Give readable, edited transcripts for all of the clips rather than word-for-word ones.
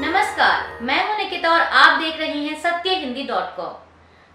नमस्कार, मैं हूं निकिता और आप देख रहे हैं सत्यहिंदी.com।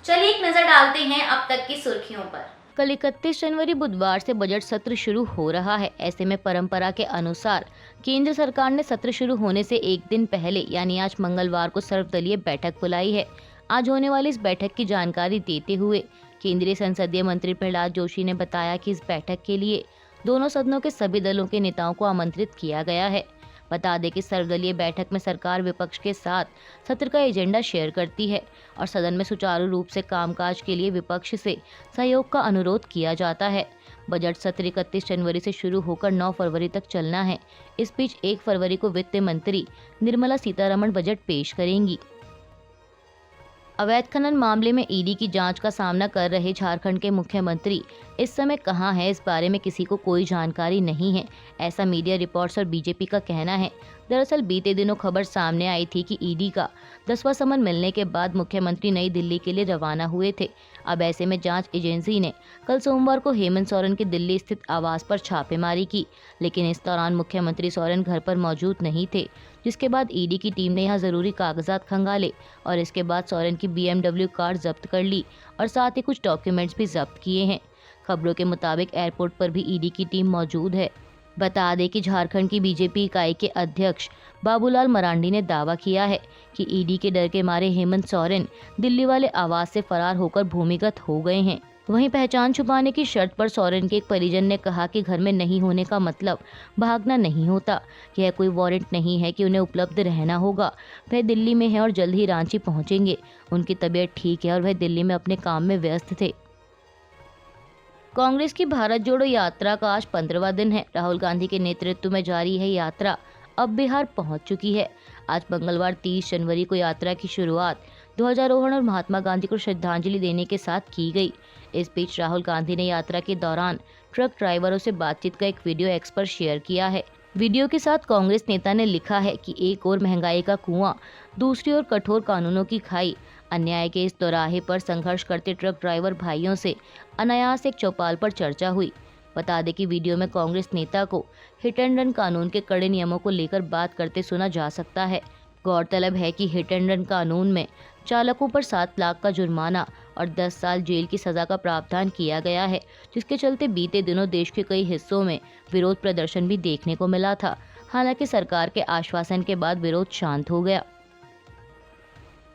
चलिए एक नजर डालते हैं अब तक की सुर्खियों पर। कल 31 जनवरी बुधवार से बजट सत्र शुरू हो रहा है। ऐसे में परंपरा के अनुसार केंद्र सरकार ने सत्र शुरू होने से एक दिन पहले यानी आज मंगलवार को सर्वदलीय बैठक बुलाई है। आज होने वाली इस बैठक की जानकारी देते हुए केंद्रीय संसदीय मंत्री प्रहलाद जोशी ने बताया कि इस बैठक के लिए दोनों सदनों के सभी दलों के नेताओं को आमंत्रित किया गया है। बता दें कि सर्वदलीय बैठक में सरकार विपक्ष के साथ सत्र का एजेंडा शेयर करती है और सदन में सुचारू रूप से कामकाज के लिए विपक्ष से सहयोग का अनुरोध किया जाता है। बजट सत्र 31 जनवरी से शुरू होकर 9 फरवरी तक चलना है। इस बीच 1 फरवरी को वित्त मंत्री निर्मला सीतारमण बजट पेश करेंगी। अवैध खनन मामले में ईडी की जांच का सामना कर रहे झारखंड के मुख्यमंत्री इस समय कहां है, इस बारे में किसी को कोई जानकारी नहीं है, ऐसा मीडिया रिपोर्ट्स और बीजेपी का कहना है। दरअसल बीते दिनों खबर सामने आई थी कि ईडी का 10वां समन मिलने के बाद मुख्यमंत्री नई दिल्ली के लिए रवाना हुए थे। अब ऐसे में जांच एजेंसी ने कल सोमवार को हेमंत सोरेन के दिल्ली स्थित आवास पर छापेमारी की, लेकिन इस दौरान मुख्यमंत्री सोरेन घर पर मौजूद नहीं थे, जिसके बाद ईडी की टीम ने यहां जरूरी कागजात खंगाले और इसके बाद सोरेन की BMW कार जब्त कर ली और साथ ही कुछ डॉक्यूमेंट्स भी जब्त किए हैं। खबरों के मुताबिक एयरपोर्ट पर भी ईडी की टीम मौजूद है। बता दें कि झारखंड की बीजेपी इकाई के अध्यक्ष बाबूलाल मरांडी ने दावा किया है कि ईडी के डर के मारे हेमंत सोरेन दिल्ली वाले आवास से फरार होकर भूमिगत हो गए हैं। वहीं पहचान छुपाने की शर्त पर सोरेन के एक परिजन ने कहा कि घर में नहीं होने का मतलब भागना नहीं होता। यह कोई वारंट नहीं है कि उन्हें उपलब्ध रहना होगा। वह दिल्ली में है और जल्द ही रांची पहुंचेंगे। उनकी तबीयत ठीक है और वह दिल्ली में अपने काम में व्यस्त थे। कांग्रेस की भारत जोड़ो यात्रा का आज 15वां दिन है। राहुल गांधी के नेतृत्व में जारी है यात्रा अब बिहार पहुंच चुकी है। आज मंगलवार 30 जनवरी को यात्रा की शुरुआत ध्वजारोहण और महात्मा गांधी को श्रद्धांजलि देने के साथ की गई। इस बीच राहुल गांधी ने यात्रा के दौरान ट्रक ड्राइवरों से बातचीत का एक वीडियो एक्स पर शेयर किया है। वीडियो के साथ कांग्रेस नेता ने लिखा है कि एक ओर महंगाई का कुआं, दूसरी ओर कठोर कानूनों की खाई। अन्याय के इस दोराहे पर संघर्ष करते ट्रक ड्राइवर भाइयों से अनायास एक चौपाल पर चर्चा हुई। बता दें कि वीडियो में कांग्रेस नेता को हिट एंड रन कानून के कड़े नियमों को लेकर बात करते सुना जा सकता है। गौरतलब है कि हिट एंड रन कानून में चालकों पर 7 लाख का जुर्माना और 10 साल जेल की सजा का प्रावधान किया गया है, जिसके चलते बीते दिनों देश के कई हिस्सों में विरोध प्रदर्शन भी देखने को मिला था। हालांकि सरकार के आश्वासन के बाद विरोध शांत हो गया।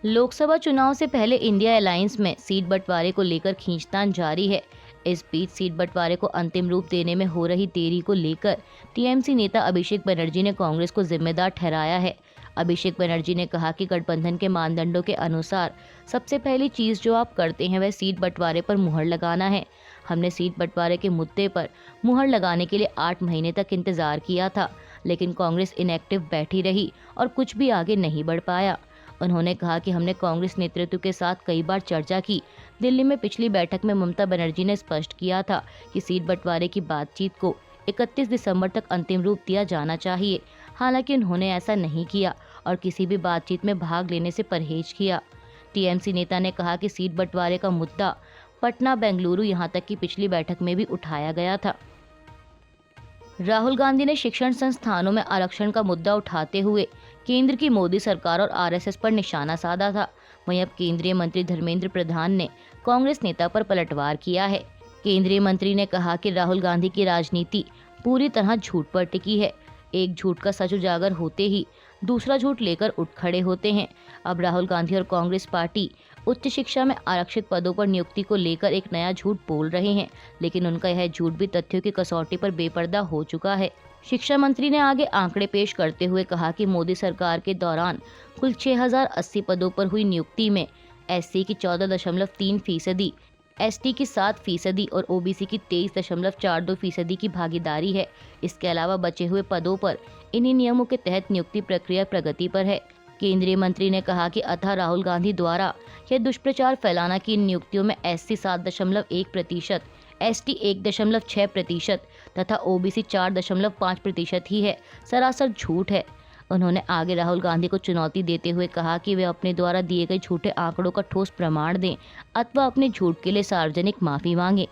लोकसभा चुनाव से पहले इंडिया अलायंस में सीट बंटवारे को लेकर खींचतान जारी है। इस बीच सीट बंटवारे को अंतिम रूप देने में हो रही देरी को लेकर टीएमसी नेता अभिषेक बनर्जी ने कांग्रेस को जिम्मेदार ठहराया है। अभिषेक बनर्जी ने कहा कि गठबंधन के मानदंडों के अनुसार सबसे पहली चीज जो आप करते हैं वह सीट बंटवारे पर मुहर लगाना है। हमने सीट बंटवारे के मुद्दे पर मुहर लगाने के लिए 8 महीने तक इंतजार किया था, लेकिन कांग्रेस इनएक्टिव बैठी रही और कुछ भी आगे नहीं बढ़ पाया। उन्होंने कहा कि हमने कांग्रेस नेतृत्व के साथ कई बार चर्चा की। दिल्ली में पिछली बैठक में ममता बनर्जी ने स्पष्ट किया था कि सीट बंटवारे की बातचीत को 31 दिसंबर तक अंतिम रूप दिया जाना चाहिए। हालांकि उन्होंने ऐसा नहीं किया और किसी भी बातचीत में भाग लेने से परहेज किया। टीएमसी नेता ने कहा कि सीट बंटवारे का मुद्दा पटना, बेंगलुरु, यहां तक कि पिछली बैठक में भी उठाया गया था। राहुल गांधी ने शिक्षण संस्थानों में आरक्षण का मुद्दा उठाते हुए केंद्र की मोदी सरकार और आरएसएस पर निशाना साधा था। वहीं अब केंद्रीय मंत्री धर्मेंद्र प्रधान ने कांग्रेस नेता पर पलटवार किया है। केंद्रीय मंत्री ने कहा कि राहुल गांधी की राजनीति पूरी तरह झूठ पर टिकी है। एक झूठ का सच उजागर होते ही दूसरा झूठ लेकर उठ खड़े होते हैं। अब राहुल गांधी और कांग्रेस पार्टी उच्च शिक्षा में आरक्षित पदों पर नियुक्ति को लेकर एक नया झूठ बोल रहे हैं, लेकिन उनका यह झूठ भी तथ्यों की कसौटी पर बेपर्दा हो चुका है। शिक्षा मंत्री ने आगे आंकड़े पेश करते हुए कहा कि मोदी सरकार के दौरान कुल 6080 पदों पर हुई नियुक्ति में एससी की 14.3%, एसटी की 7% और ओबीसी की 23.42% की भागीदारी है। इसके अलावा बचे हुए पदों पर इन्हीं नियमों के तहत नियुक्ति प्रक्रिया प्रगति पर है। केंद्रीय मंत्री ने कहा कि अतः राहुल गांधी द्वारा यह दुष्प्रचार फैलाना कि इन नियुक्तियों में एससी 7.1%, एसटी 1.6% तथा ओबीसी 4.5% ही है, सरासर झूठ है। उन्होंने आगे राहुल गांधी को चुनौती देते हुए कहा कि वे अपने द्वारा दिए गए झूठे आंकड़ों का ठोस प्रमाण दें अथवा अपने झूठ के लिए सार्वजनिक माफी मांगे।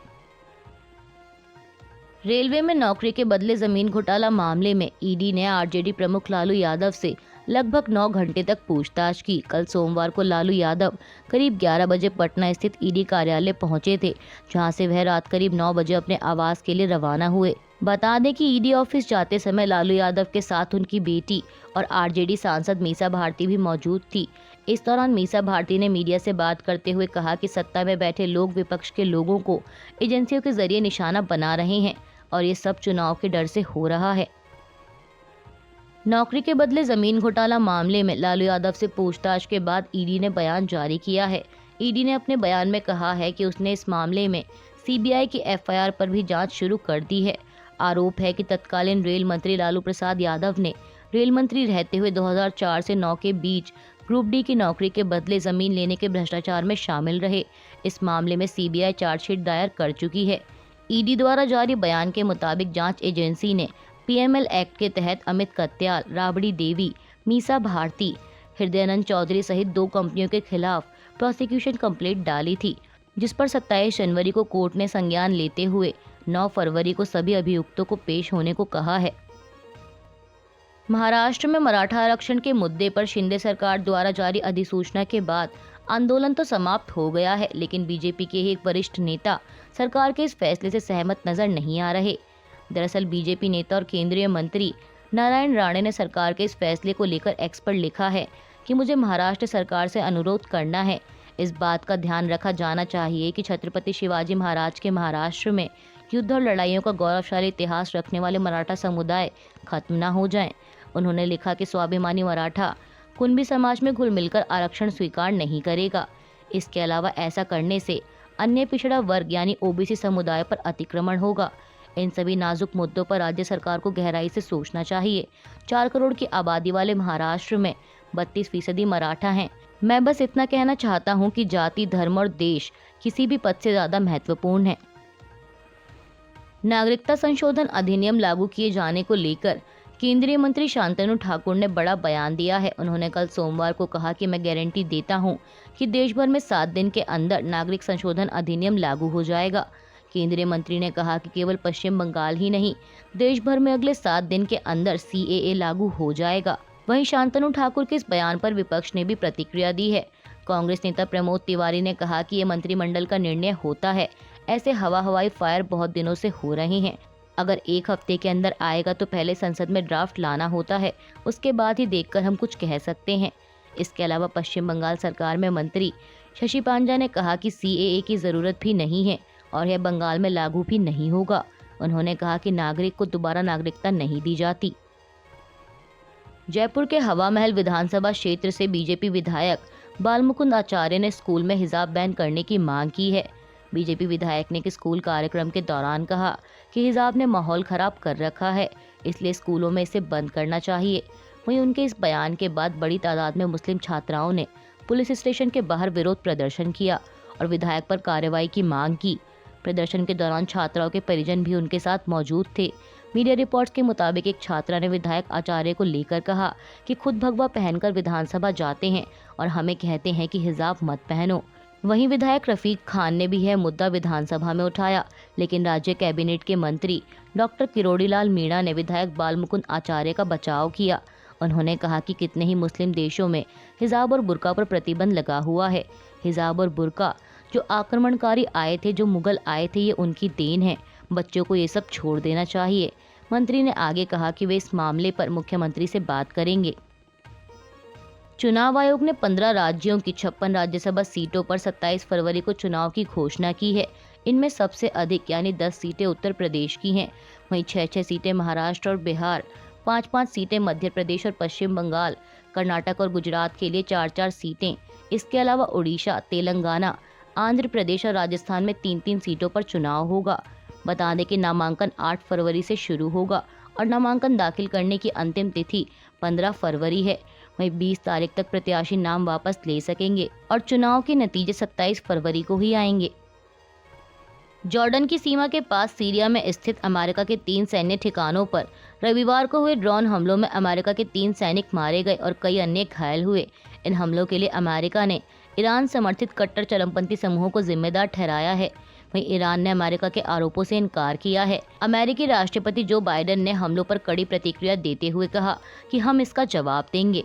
रेलवे में नौकरी के बदले जमीन घोटाला मामले में ईडी ने आरजेडी प्रमुख लालू यादव से लगभग 9 घंटे तक पूछताछ की। कल सोमवार को लालू यादव करीब 11 बजे पटना स्थित ईडी कार्यालय पहुंचे थे, जहां से वह रात करीब 9 बजे अपने आवास के लिए रवाना हुए। बता दें कि ईडी ऑफिस जाते समय लालू यादव के साथ उनकी बेटी और आरजेडी सांसद मीसा भारती भी मौजूद थी। इस दौरान मीसा भारती ने मीडिया से बात करते हुए कहा कि सत्ता में बैठे लोग विपक्ष के लोगों को एजेंसियों के जरिए निशाना बना रहे हैं और ये सब चुनाव के डर से हो रहा है। नौकरी के बदले जमीन घोटाला मामले में लालू यादव से पूछताछ के बाद ईडी ने बयान जारी किया है। ईडी ने अपने बयान में कहा है कि उसने इस मामले में सीबीआई की एफआईआर पर भी जांच शुरू कर दी है। आरोप है कि तत्कालीन रेल मंत्री लालू प्रसाद यादव ने रेल मंत्री रहते हुए 2004 से 9 के बीच ग्रुप डी की नौकरी के बदले जमीन लेने के भ्रष्टाचार में शामिल रहे। इस मामले में सीबीआई चार्जशीट दायर कर चुकी है। ईडी द्वारा जारी बयान के मुताबिक जांच एजेंसी ने पीएमएल एक्ट के तहत अमित कत्याल, राबड़ी देवी, मीसा भारती, हृदयानंद चौधरी सहित 2 कंपनियों के खिलाफ प्रोसिक्यूशन कंप्लेंट डाली थी, जिस पर 27 जनवरी को कोर्ट ने संज्ञान लेते हुए 9 फरवरी को सभी अभियुक्तों को पेश होने को कहा है। महाराष्ट्र में मराठा आरक्षण के मुद्दे पर शिंदे सरकार द्वारा जारी अधिसूचना के बाद आंदोलन तो समाप्त हो गया है, लेकिन बीजेपी के ही एक वरिष्ठ नेता सरकार के इस फैसले से सहमत नजर नहीं आ रहे। दरअसल बीजेपी नेता और केंद्रीय मंत्री नारायण राणे ने सरकार के इस फैसले को लेकर एक्स पर लिखा है कि मुझे महाराष्ट्र सरकार से अनुरोध करना है, इस बात का ध्यान रखा जाना चाहिए कि छत्रपति शिवाजी महाराज के महाराष्ट्र में युद्ध और लड़ाइयों का गौरवशाली इतिहास रखने वाले मराठा समुदाय खत्म न हो जाएं। उन्होंने लिखा कि स्वाभिमानी मराठा कुणबी समाज में घुल मिलकर आरक्षण स्वीकार नहीं करेगा। इसके अलावा ऐसा करने से अन्य पिछड़ा वर्ग यानी ओबीसी समुदाय पर अतिक्रमण होगा। इन सभी नाजुक मुद्दों पर राज्य सरकार को गहराई से सोचना चाहिए। 4 करोड़ की आबादी वाले महाराष्ट्र में 32% मराठा हैं। मैं बस इतना कहना चाहता हूं कि जाति, धर्म और देश किसी भी पद से ज्यादा महत्वपूर्ण है। नागरिकता संशोधन अधिनियम लागू किए जाने को लेकर केंद्रीय मंत्री शांतनु ठाकुर ने बड़ा बयान दिया है। उन्होंने कल सोमवार को कहा कि मैं गारंटी देता हूं कि देश भर में 7 दिन के अंदर नागरिक संशोधन अधिनियम लागू हो जाएगा। केंद्रीय मंत्री ने कहा कि केवल पश्चिम बंगाल ही नहीं, देश भर में अगले 7 दिन के अंदर सीएए लागू हो जाएगा। वहीं शांतनु ठाकुर के इस बयान पर विपक्ष ने भी प्रतिक्रिया दी है। कांग्रेस नेता प्रमोद तिवारी ने कहा कि ये मंत्रिमंडल का निर्णय होता है, ऐसे हवाई फायर बहुत दिनों से हो रहे हैं। अगर 1 हफ्ते के अंदर आएगा तो पहले संसद में ड्राफ्ट लाना होता है, उसके बाद ही देखकर हम कुछ कह सकते हैं। इसके अलावा पश्चिम बंगाल सरकार में मंत्री शशि पांजा ने कहा कि सीएए की जरूरत भी नहीं है और यह बंगाल में लागू भी नहीं होगा। उन्होंने कहा कि नागरिक को दोबारा नागरिकता नहीं दी जाती। जयपुर के हवा महल विधानसभा क्षेत्र से बीजेपी विधायक बालमुकुंद आचार्य ने स्कूल में हिजाब बैन करने की मांग की है। बीजेपी विधायक ने स्कूल कार्यक्रम के दौरान कहा कि हिजाब ने माहौल खराब कर रखा है, इसलिए स्कूलों में इसे बंद करना चाहिए। वहीं उनके इस बयान के बाद बड़ी तादाद में मुस्लिम छात्राओं ने पुलिस स्टेशन के बाहर विरोध प्रदर्शन किया और विधायक पर कार्रवाई की मांग की। प्रदर्शन के दौरान छात्राओं के परिजन भी उनके साथ मौजूद थे। मीडिया रिपोर्ट्स के मुताबिक एक छात्रा ने विधायक आचार्य को लेकर कहा कि खुद भगवा पहनकर विधानसभा जाते हैं और हमें कहते हैं कि हिजाब मत पहनो। वहीं विधायक रफीक खान ने भी यह मुद्दा विधानसभा में उठाया, लेकिन राज्य कैबिनेट के मंत्री डॉक्टर किरोड़ीलाल मीणा ने विधायक बालमुकुंद आचार्य का बचाव किया। उन्होंने कहा कि कितने ही मुस्लिम देशों में हिजाब और बुर्का पर प्रतिबंध लगा हुआ है। हिजाब और बुर्का जो आक्रमणकारी आए थे, जो मुगल आए थे, ये उनकी देन है। बच्चों को ये सब छोड़ देना चाहिए। मंत्री ने आगे कहा कि वे इस मामले पर मुख्यमंत्री से बात करेंगे। चुनाव आयोग ने 15 राज्यों की 56 राज्यसभा सीटों पर 27 फरवरी को चुनाव की घोषणा की है। इनमें सबसे अधिक यानी 10 सीटें उत्तर प्रदेश की हैं। वहीं 6-6 सीटें महाराष्ट्र और बिहार, 5-5 सीटें मध्य प्रदेश और पश्चिम बंगाल, कर्नाटक और गुजरात के लिए 4-4 सीटें। इसके अलावा उड़ीसा, तेलंगाना, आंध्र प्रदेश और राजस्थान में 3-3 सीटों पर चुनाव होगा। बता दें कि नामांकन 8 फरवरी से शुरू होगा और नामांकन दाखिल करने की अंतिम तिथि 15 फरवरी है। वहीं 20 तारीख तक प्रत्याशी नाम वापस ले सकेंगे और चुनाव के नतीजे 27 फरवरी को ही आएंगे। जॉर्डन की सीमा के पास सीरिया में स्थित अमेरिका के 3 सैन्य ठिकानों पर रविवार को हुए ड्रोन हमलों में अमेरिका के 3 सैनिक मारे गए और कई अन्य घायल हुए। इन हमलों के लिए अमेरिका ने ईरान समर्थित कट्टर चरमपंथी समूहों को जिम्मेदार ठहराया है। वहीं ईरान ने अमेरिका के आरोपों से इनकार किया है। अमेरिकी राष्ट्रपति जो बाइडेन ने हमलों पर कड़ी प्रतिक्रिया देते हुए कहा कि हम इसका जवाब देंगे।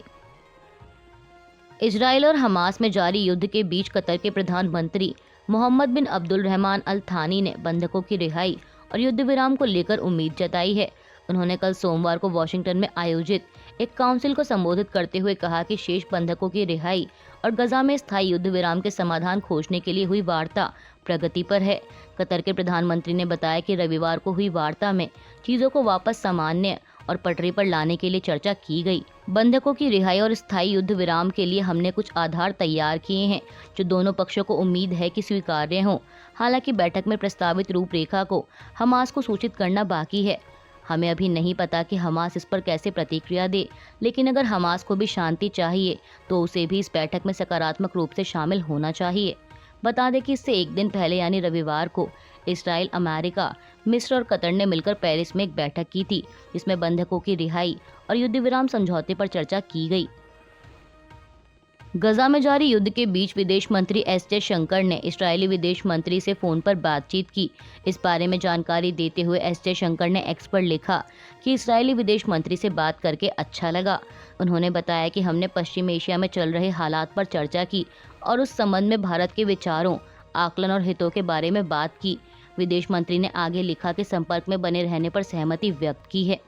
इजराइल और हमास में जारी युद्ध के बीच कतर के प्रधानमंत्री मोहम्मद बिन अब्दुल रहमान अल थानी ने बंधकों की रिहाई और युद्ध विराम को लेकर उम्मीद जताई है। उन्होंने कल सोमवार को वॉशिंगटन में आयोजित एक काउंसिल को संबोधित करते हुए कहा कि शेष बंधकों की रिहाई और गजा में स्थायी युद्ध विराम के समाधान खोजने के लिए हुई वार्ता प्रगति पर है। कतर के प्रधानमंत्री ने बताया कि रविवार को हुई वार्ता में चीजों को वापस सामान्य और पटरी पर लाने के लिए चर्चा की गई। बंधकों की रिहाई और स्थायी युद्ध विराम के लिए हमने कुछ आधार तैयार किए हैं जो दोनों पक्षों को उम्मीद है कि स्वीकार्य हों। हालांकि बैठक में प्रस्तावित रूपरेखा को हमास को सूचित करना बाकी है। हमें अभी नहीं पता कि हमास इस पर कैसे प्रतिक्रिया दे, लेकिन अगर हमास को भी शांति चाहिए तो उसे भी इस बैठक में सकारात्मक रूप से शामिल होना चाहिए। बता दें कि इससे एक दिन पहले यानी रविवार को इसराइल, अमेरिका, मिस्र और कतर ने मिलकर पेरिस में एक बैठक की थी जिसमें बंधकों की रिहाई और युद्ध विराम समझौते पर चर्चा की गई। गजा में जारी युद्ध के बीच विदेश मंत्री एस जयशंकर ने इस्राएली विदेश मंत्री से फोन पर बातचीत की। इस बारे में जानकारी देते हुए एस जयशंकर ने एक्स पर लिखा कि इस्राएली विदेश मंत्री से बात करके अच्छा लगा। उन्होंने बताया कि हमने पश्चिम एशिया में चल रहे हालात पर चर्चा की और उस संबंध में भारत के विचारों, आकलन और हितों के बारे में बात की। विदेश मंत्री ने आगे लिखा कि संपर्क में बने रहने पर सहमति व्यक्त की है।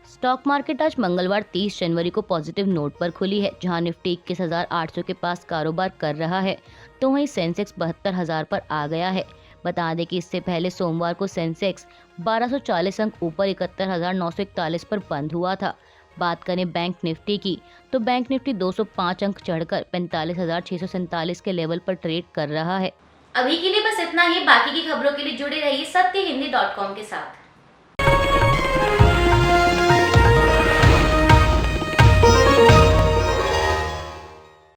स्टॉक मार्केट आज मंगलवार 30 जनवरी को पॉजिटिव नोट पर खुली है, जहां निफ्टी 21,800 के पास कारोबार कर रहा है तो वहीं सेंसेक्स 72,000 पर आ गया है। बता दें कि इससे पहले सोमवार को सेंसेक्स 1240 अंक ऊपर 71,941 पर बंद हुआ था। बात करें बैंक निफ्टी की तो बैंक निफ्टी 205 अंक चढ़कर 45,647 के लेवल पर ट्रेड कर रहा है। अभी के लिए बस इतना ही। बाकी की खबरों के लिए जुड़े रहिए सत्य हिंदी .com के साथ।